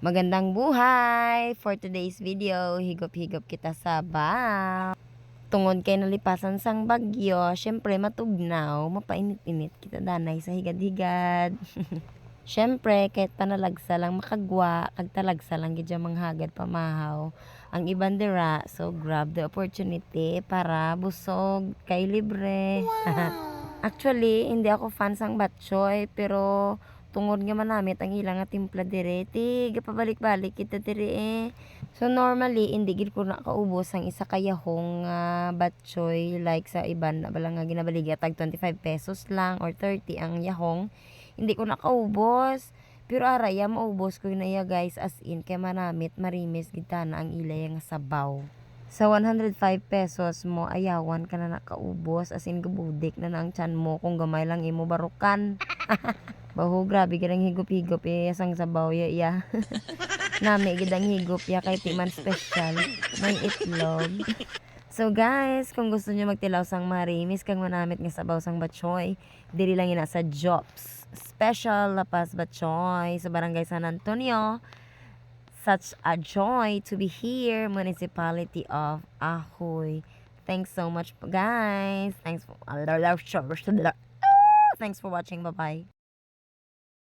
Magandang buhay! For today's video, higop-higop kita sa baw. Tungod kay nalipasan sang bagyo, syempre matugnaw, mapainit-init kita danay sa higad-higad. Syempre, kahit panalagsa lang makagwa, kag talagsa lang gidya manghagad pamahaw. Ang iban dira, so grab the opportunity para busog kay libre. Actually, hindi ako fan sang batchoy, pero tungod nga manamit ang ilang nga timpla dire, pabalik-balik kita dire eh. So normally, hindi gid ko nakaubos ang isa kayahong batchoy, like sa iban na bala nga ginabaligya tag 25 pesos lang or 30 ang yahong. Hindi ko nakaubos. Pero araya maubos ko na ya guys, as in kay manamit marimis gid na ang ilay nga sabaw. Sa 105 pesos mo, ayawan ka na nakaubos. As in, gabudik na ang tiyan mo kung gamay lang imo barukan. Baho, grabe ka higop-higop eh. Asang sabaw ya iya. Nami gidang higop ya kay timan special. May itlog. So guys, kung gusto nyo magtilaw sang marimis kang manamit nga sabaw sang batchoy, diri lang ina sa Jops Special Lapas Batchoy sa Barangay San Antonio. Such a joy to be here, Municipality of Ahoy. Thanks so much, guys. Thanks for watching. Bye-bye.